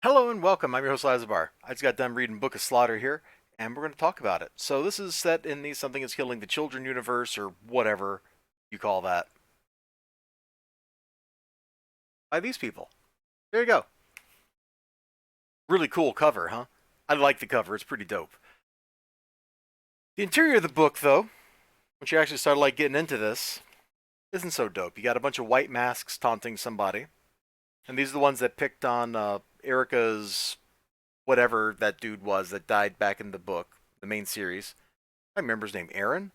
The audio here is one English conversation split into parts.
Hello and welcome. I'm your host Elizibar. I just got done reading Book of Slaughter here, and we're going to talk about it. So this is set in the Something is Killing the Children universe, or whatever you call that, by these people. There you go. Really cool cover, huh? I like the cover. It's pretty dope. The interior of the book, though, once you actually start getting into this, isn't so dope. You got a bunch of white masks taunting somebody, and these are the ones that picked on Erica's whatever that dude was that died back in the book, the main series. I remember his name, Aaron.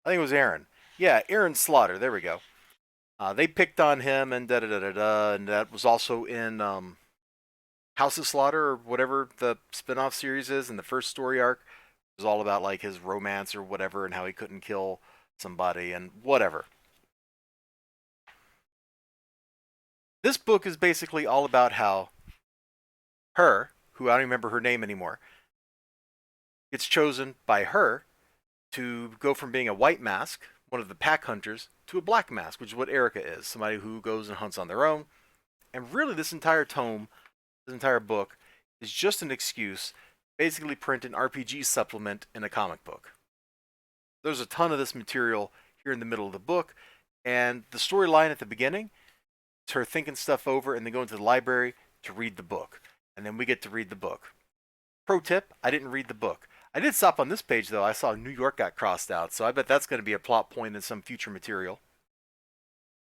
I think it was Aaron. Yeah, Aaron Slaughter. There we go. They picked on him and da da da da da, and that was also in House of Slaughter or whatever the spin-off series is. In the first story arc, it was all about his romance or whatever, and how he couldn't kill somebody and whatever. This book is basically all about how her, who I don't remember her name anymore, gets chosen by her to go from being a white mask, one of the pack hunters, to a black mask, which is what Erica is, somebody who goes and hunts on their own. And really, this entire tome, this entire book, is just an excuse, basically print an RPG supplement in a comic book. There's a ton of this material here in the middle of the book, and the storyline at the beginning is her thinking stuff over and then going to the library to read the book. And then we get to read the book. Pro tip, I didn't read the book. I did stop on this page though. I saw New York got crossed out, so I bet that's going to be a plot point in some future material.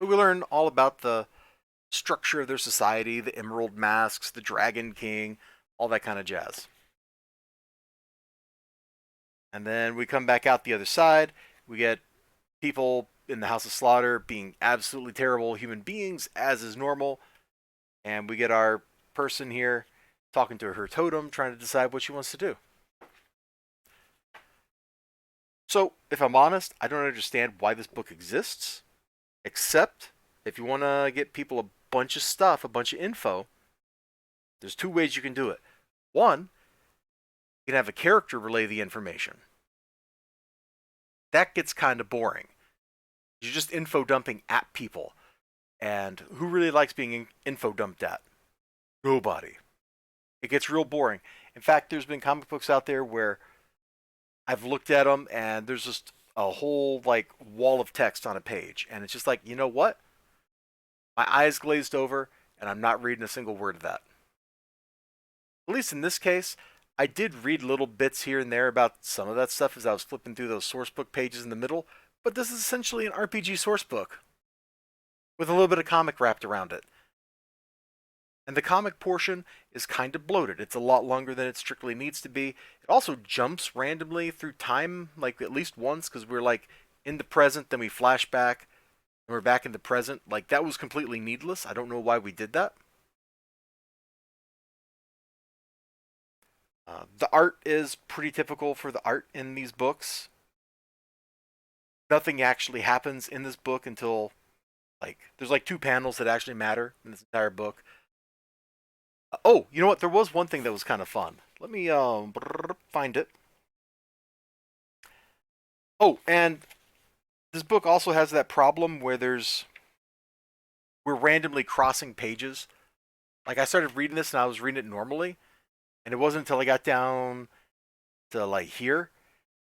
But we learn all about the structure of their society, the Emerald Masks, the Dragon King, all that kind of jazz. And then we come back out the other side. We get people in the House of Slaughter being absolutely terrible human beings, as is normal. And we get our person here talking to her totem, trying to decide what she wants to do. So, if I'm honest, I don't understand why this book exists, except if you want to get people a bunch of stuff, a bunch of info, there's two ways you can do it. One, you can have a character relay the information. That gets kind of boring. You're just info dumping at people. And who really likes being info dumped at? Nobody. It gets real boring. In fact, there's been comic books out there where I've looked at them and there's just a whole wall of text on a page. And it's just like, you know what? My eyes glazed over and I'm not reading a single word of that. At least in this case, I did read little bits here and there about some of that stuff as I was flipping through those source book pages in the middle, but this is essentially an RPG source book with a little bit of comic wrapped around it. And the comic portion is kind of bloated. It's a lot longer than it strictly needs to be. It also jumps randomly through time, at least once, because we're in the present, then we flash back, and we're back in the present. That was completely needless. I don't know why we did that. The art is pretty typical for the art in these books. Nothing actually happens in this book until there's two panels that actually matter in this entire book. Oh, you know what? There was one thing that was kind of fun. Let me find it. Oh, and this book also has that problem where we're randomly crossing pages. I started reading this and I was reading it normally, and it wasn't until I got down to here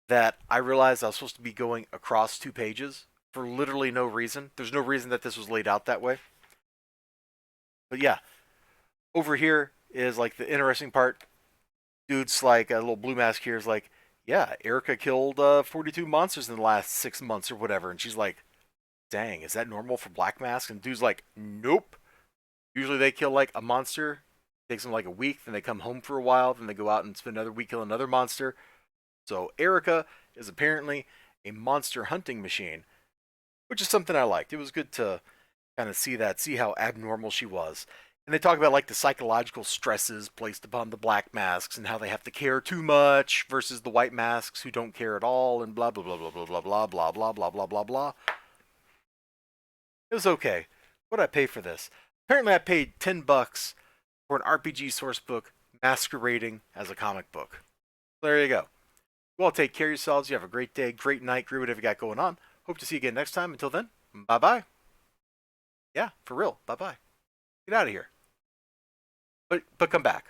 that I realized I was supposed to be going across two pages for literally no reason. There's no reason that this was laid out that way. But yeah, over here is the interesting part. Dude's a little blue mask here is yeah, Erica killed 42 monsters in the last 6 months or whatever. And she's like, dang, is that normal for black masks? And dude's like, nope. Usually they kill a monster, takes them a week, then they come home for a while, then they go out and spend another week killing another monster. So Erica is apparently a monster hunting machine, which is something I liked. It was good to kind of see how abnormal she was. And they talk about the psychological stresses placed upon the black masks and how they have to care too much versus the white masks who don't care at all and blah blah blah blah blah blah blah blah blah blah blah blah blah. It was okay. What did I pay for this? Apparently I paid $10 for an RPG source book masquerading as a comic book. There you go. Well, take care of yourselves. You have a great day, great night, great whatever you got going on. Hope to see you again next time. Until then, bye bye. Yeah, for real. Bye bye. Get out of here. but come back.